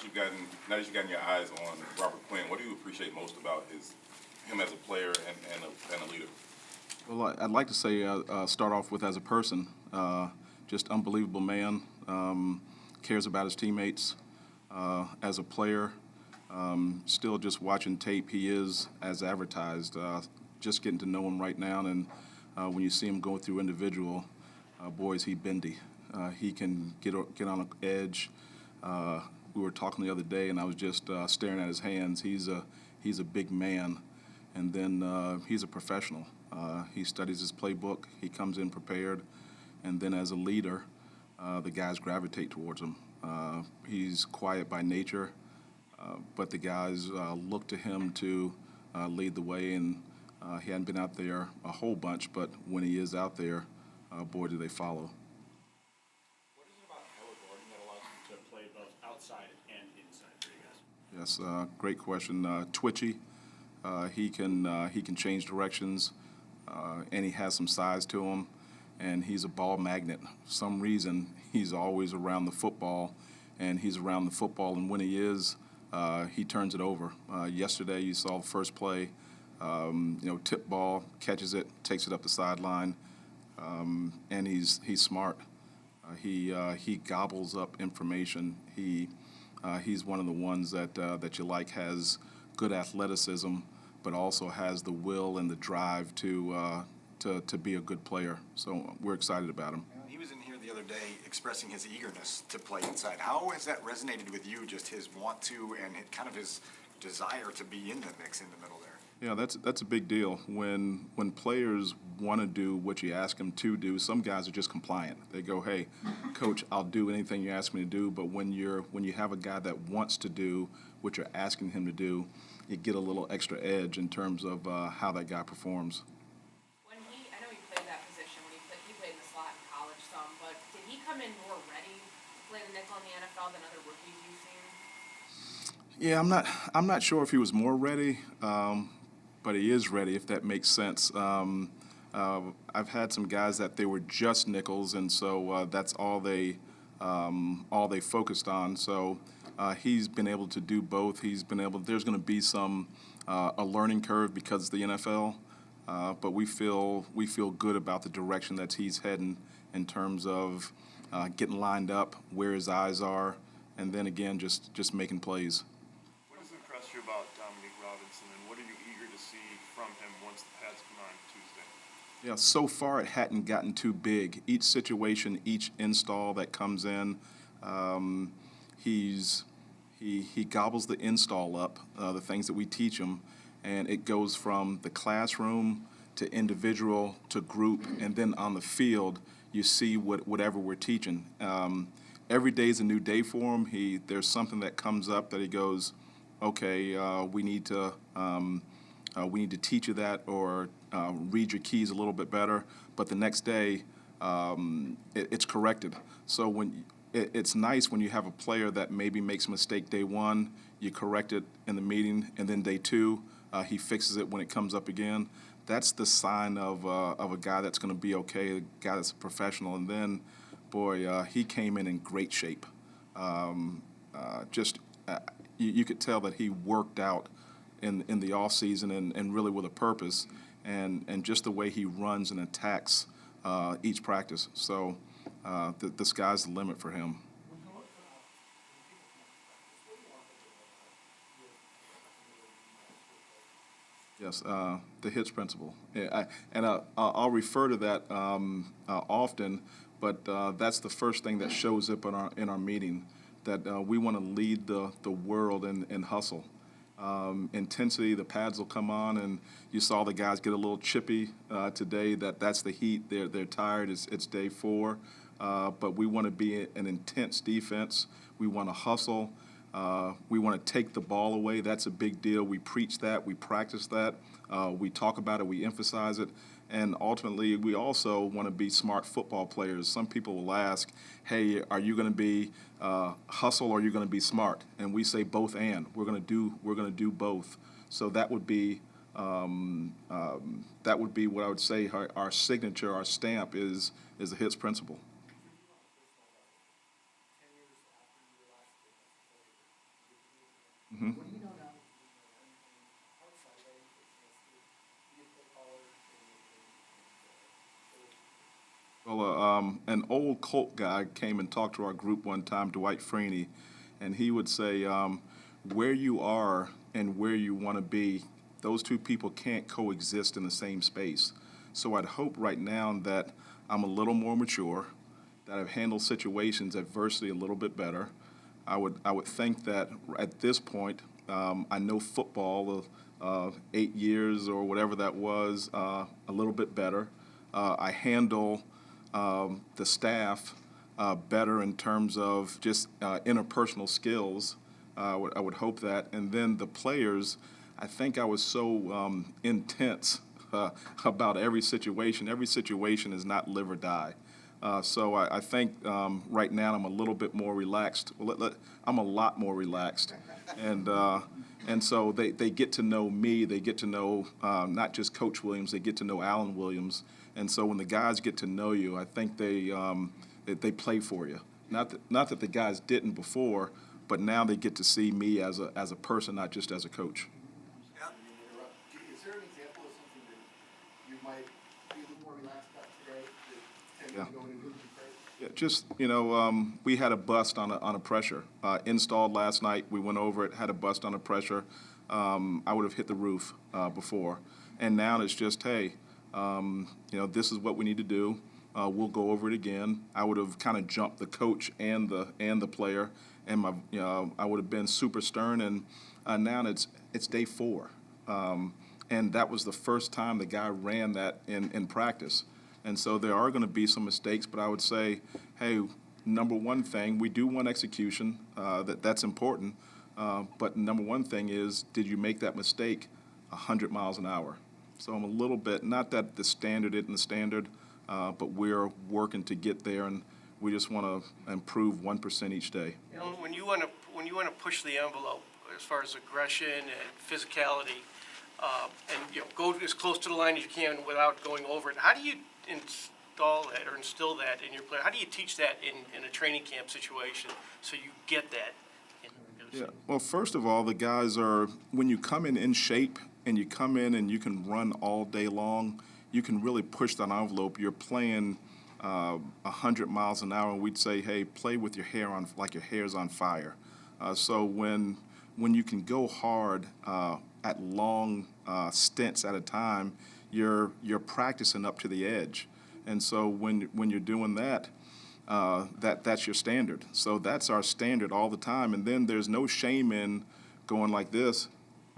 you've gotten your eyes on Robert Quinn, what do you appreciate most about him as a player and a leader? Well, I'd like to say start off with as a person, just unbelievable man, cares about his teammates. As a player, still just watching tape, he is as advertised. Just getting to know him right now, and when you see him go through individual, boy, is he bendy. He can get on an edge. We were talking the other day, and I was just staring at his hands. He's a big man, and then he's a professional. He studies his playbook. He comes in prepared, and then as a leader, the guys gravitate towards him. He's quiet by nature, but the guys look to him to lead the way, and he hadn't been out there a whole bunch, but when he is out there, boy, do they follow. What is it about Kyler Gordon that allows him to play both outside and inside for you guys? Yes, great question. Twitchy. He can change directions, and he has some size to him, and he's a ball magnet. For some reason, he's always around the football, and he's around the football, and when he is, he turns it over. Yesterday, you saw the first play, tip ball, catches it, takes it up the sideline, and he's smart. He gobbles up information. He's one of the ones that you like, has good athleticism, but also has the will and the drive to be a good player. So we're excited about him. He was in here the other day expressing his eagerness to play inside. How has that resonated with you, just his want to and kind of his desire to be in the mix in the middle there? Yeah, that's a big deal. When players want to do what you ask them to do, some guys are just compliant. They go, "Hey, coach, I'll do anything you ask me to do." But when you have a guy that wants to do what you're asking him to do, you get a little extra edge in terms of how that guy performs. I know he played that position when he played in the slot in college some, but did he come in more ready to play the nickel in the NFL than other rookies you've seen? Yeah, I'm not sure if he was more ready, but he is ready, if that makes sense. I've had some guys that they were just nickels, and so that's all they focused on. So he's been able to do both. There's going to be a learning curve because it's the NFL, but we feel good about the direction that he's heading in terms of getting lined up, where his eyes are, and then again just making plays. What has impressed you about Dominique Robinson, and what are you eager to see from him once the pads come on Tuesday? Yeah, so far it hadn't gotten too big. Each situation, each install that comes in, he gobbles the install up, the things that we teach him, and it goes from the classroom to individual to group, and then on the field you see whatever we're teaching. Every day is a new day for him. There's something that comes up that he goes, okay, we need to teach you that, or read your keys a little bit better. But the next day, it's corrected. So it's nice when you have a player that maybe makes a mistake day one, you correct it in the meeting, and then day two, he fixes it when it comes up again. That's the sign of a guy that's going to be okay, a guy that's a professional. And then, boy, he came in great shape. You could tell that he worked out in the off season and really with a purpose, and just the way he runs and attacks each practice. So the sky's the limit for him. Yes, the hits principle. Yeah, I'll refer to that often, but that's the first thing that shows up in our meeting, that we want to lead the world in hustle. Intensity, the pads will come on, and you saw the guys get a little chippy today. That's the heat. They're tired. It's day 4, but we want to be an intense defense. We want to hustle. We want to take the ball away. That's a big deal. We preach that. We practice that. We talk about it. We emphasize it. And ultimately, we also want to be smart football players. Some people will ask, hey, are you going to be hustle or are you going to be smart? And we say both and. We're going to do both. So that would be what I would say our signature, our stamp is the hits principle. What do you know now? Outside, right? Be a play caller Well, an old Colt guy came and talked to our group one time, Dwight Freeney, and he would say, where you are and where you want to be, those two people can't coexist in the same space. So I'd hope right now that I'm a little more mature, that I've handled situations, adversity a little bit better. I would think that at this point, I know football, 8 years or whatever that was, a little bit better. I handle the staff better in terms of just interpersonal skills. I would hope that. And then the players, I think I was so intense about every situation. Every situation is not live or die. So I think right now I'm a little bit more relaxed. I'm a lot more relaxed. And so they get to know me. They get to know not just Coach Williams. They get to know Alan Williams. And so when the guys get to know you, I think they play for you. Not that the guys didn't before, but now they get to see me as a person, not just as a coach. Yeah. Is there an example of something that you might be a little more relaxed about today that 10 years ago when you moved to play? Yeah, just, we had a bust on a pressure. Installed last night, we went over it, had a bust on a pressure. I would have hit the roof before. And now it's just, hey, this is what we need to do. We'll go over it again. I would have kind of jumped the coach and the player, and I would have been super stern. And now it's day 4, and that was the first time the guy ran that in practice. And so there are going to be some mistakes, but I would say, hey, number one thing, we do want execution. That's important. But number one thing is, did you make that mistake 100 miles an hour? So I'm a little bit, not that the standard isn't the standard, but we're working to get there, and we just want to improve 1% each day. You know, when you want to push the envelope as far as aggression and physicality, and go as close to the line as you can without going over it, how do you instill that in your player? How do you teach that in a training camp situation so you get that? Yeah. Well, first of all, the guys are, when you come in shape and you come in and you can run all day long, you can really push that envelope. You're playing 100 miles an hour, and we'd say, hey, play with your hair on, like your hair's on fire. So when you can go hard at long stints at a time, you're practicing up to the edge. And so when you're doing that, that's your standard. So that's our standard all the time. And then there's no shame in going like this.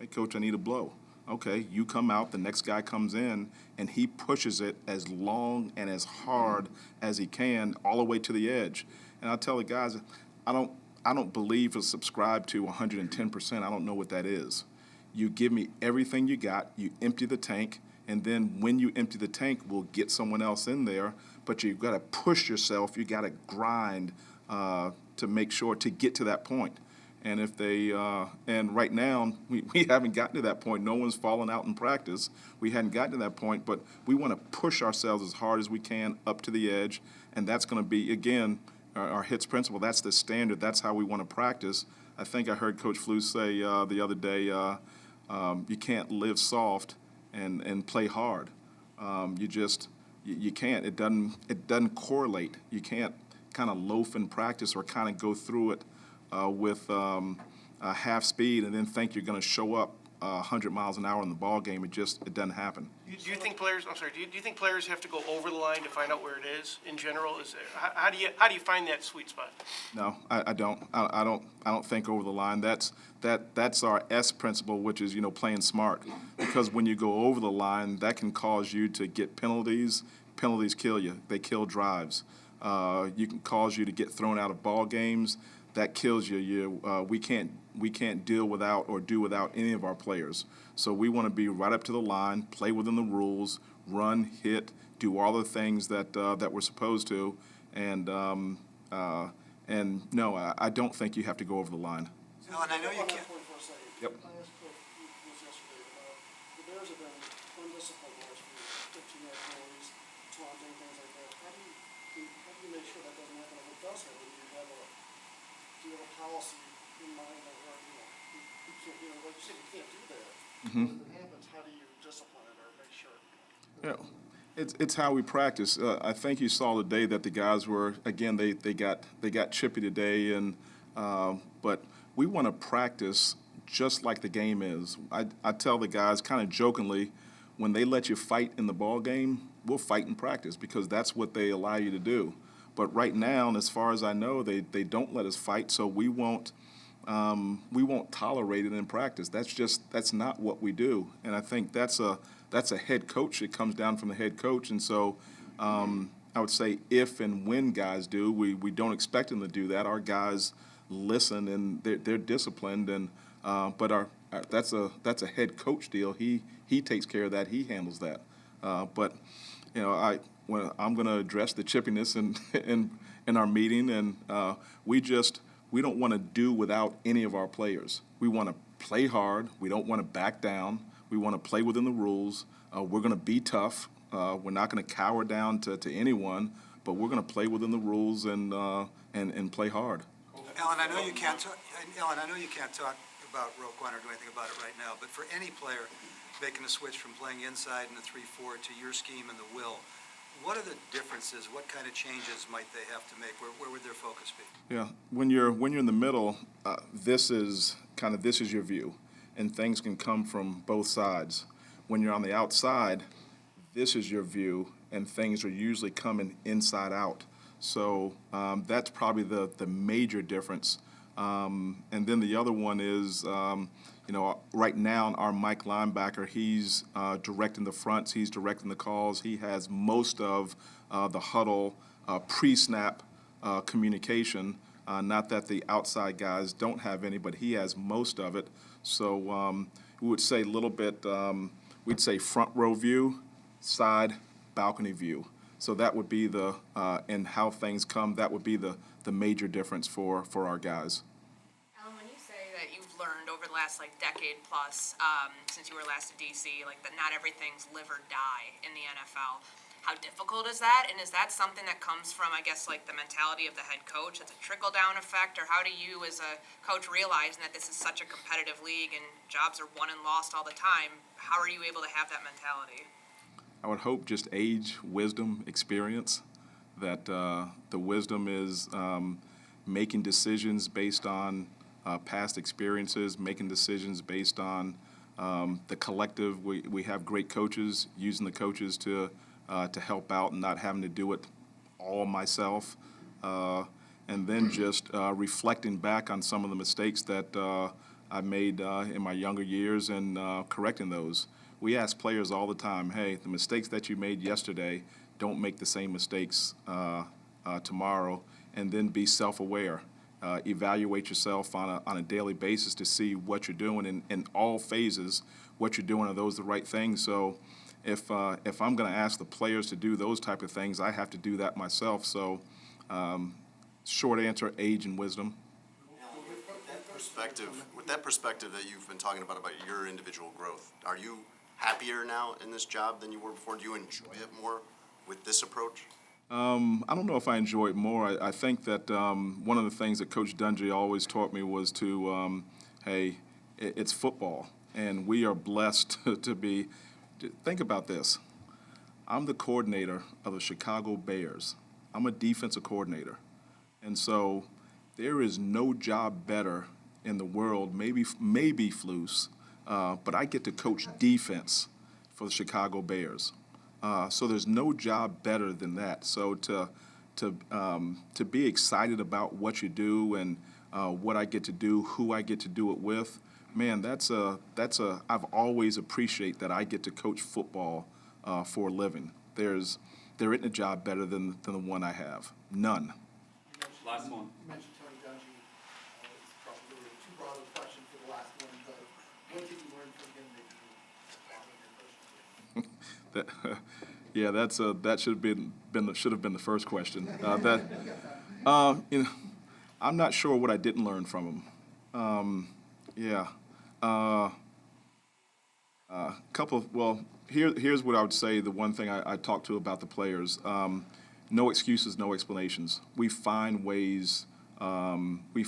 Hey, coach, I need a blow. Okay, you come out, the next guy comes in, and he pushes it as long and as hard as he can all the way to the edge. And I tell the guys, I don't believe or subscribe to 110%. I don't know what that is. You give me everything you got, you empty the tank, and then when you empty the tank, we'll get someone else in there. But you've got to push yourself. You got to grind to make sure to get to that point. And if they and right now we haven't gotten to that point. No one's fallen out in practice. We hadn't gotten to that point, but we want to push ourselves as hard as we can up to the edge, and that's going to be again our HITS principle. That's the standard. That's how we want to practice. I think I heard Coach Flew say the other day, you can't live soft and play hard. You can't. It doesn't correlate. You can't kind of loaf in practice or kind of go through it with half speed and then think you're going to show up 100 miles an hour in the ball game. It doesn't happen. Do you think players? I'm sorry. Do you think players have to go over the line to find out where it is in general? How do you find that sweet spot? No, I don't. I don't think over the line. That's our S principle, which is playing smart. Because when you go over the line, that can cause you to get penalties. Penalties kill you. They kill drives. You can cause you to get thrown out of ball games. That kills you. We can't deal without or do without any of our players. So we want to be right up to the line, play within the rules, run, hit, do all the things that we're supposed to. And no, I don't think you have to go over the line. No, and I know you On that can't. point for a second. Yep. I asked Coach this yesterday. The Bears have been undisciplined last few 15-yard penalties, taunting, things like that. How do you make sure that doesn't happen? If it does happen, do you have a policy in mind that where you say you can't do that. When it happens, how do you discipline it or make sure? Yeah, it's how we practice. I think you saw today that the guys were, again, they got chippy today, and but we want to practice just like the game is. I tell the guys kind of jokingly, when they let you fight in the ball game, we'll fight in practice because that's what they allow you to do. But right now, and as far as I know, they don't let us fight, so we won't tolerate it in practice. That's not what we do. And I think that's a head coach. It comes down from the head coach. And so I would say if and when guys do, we don't expect them to do that. Our guys listen and they're disciplined. And but that's a head coach deal. He takes care of that. He handles that. But you know, I'm going to address the chippiness in our meeting, and we don't want to do without any of our players. We want to play hard. We don't want to back down. We want to play within the rules. We're going to be tough. We're not going to cower down to anyone, but we're going to play within the rules and play hard. Alan, I know you can't talk about Roquan or do anything about it right now, but for any player making a switch from playing inside in the 3-4 to your scheme and the will, what are the differences? What kind of changes might they have to make? Where would their focus be? Yeah, when you're in the middle, this is your view, and things can come from both sides. When you're on the outside, this is your view, and things are usually coming inside out. So that's probably the major difference. And then the other one is, right now our Mike linebacker, he's directing the fronts, he's directing the calls. He has most of the huddle pre-snap communication. Not that the outside guys don't have any, but he has most of it. So we would say a little bit, we'd say front row view, side balcony view. So that would be and how things come, that would be the major difference for our guys. Alan, when you say that you've learned over the last decade plus, since you were last at DC, that not everything's live or die in the NFL, how difficult is that? And is that something that comes from, I guess, the mentality of the head coach? It's a trickle-down effect, or how do you as a coach realizing that this is such a competitive league and jobs are won and lost all the time, how are you able to have that mentality? I would hope just age, wisdom, experience, that the wisdom is making decisions based on past experiences, making decisions based on the collective. We have great coaches, using the coaches to help out and not having to do it all myself. And then just reflecting back on some of the mistakes that I made in my younger years and correcting those. We ask players all the time, hey, the mistakes that you made yesterday, don't make the same mistakes tomorrow, and then be self-aware. Evaluate yourself on a daily basis to see what you're doing in all phases. What you're doing, are those the right things? So if I'm going to ask the players to do those type of things, I have to do that myself. So short answer, age and wisdom. With that perspective that you've been talking about your individual growth, are you happier now in this job than you were before? Do you enjoy it more with this approach? I don't know if I enjoy it more. I think that one of the things that Coach Dungy always taught me was to, it's football, and we are blessed to be. Think about this. I'm the coordinator of the Chicago Bears. I'm a defensive coordinator. And so there is no job better in the world, maybe Flus, but I get to coach defense for the Chicago Bears. So there's no job better than that. So to be excited about what you do and what I get to do, who I get to do it with, man, I've always appreciated that I get to coach football for a living. There isn't a job better than the one I have. None. Last one. You mentioned Tony Dungy. It's probably too broad of a question for the last one, but what did you learn from him that you applied in your coaching career? Yeah, that should have been the first question. I'm not sure what I didn't learn from him. Here's what I would say. The one thing I talked to about the players: no excuses, no explanations. We find ways. We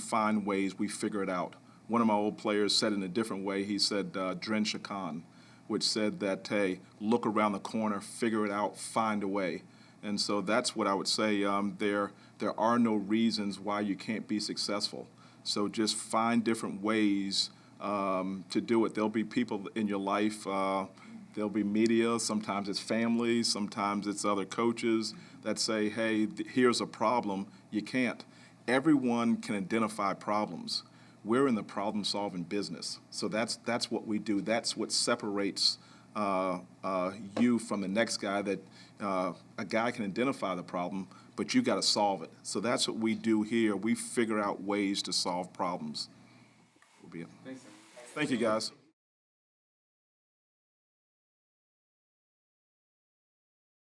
figure it out. one of my old players said in a different way. He said, Dren Shakan, which said that, hey, look around the corner, figure it out, find a way. And so that's what I would say. There are no reasons why you can't be successful. So just find different ways to do it. There'll be people in your life, there'll be media, sometimes it's family, sometimes it's other coaches that say, hey, here's a problem, you can't. Everyone can identify problems. We're in the problem-solving business. So that's what we do. That's what separates you from the next guy, that a guy can identify the problem, but you got to solve it. So that's what we do here. We figure out ways to solve problems. Will be it. Thank you, guys.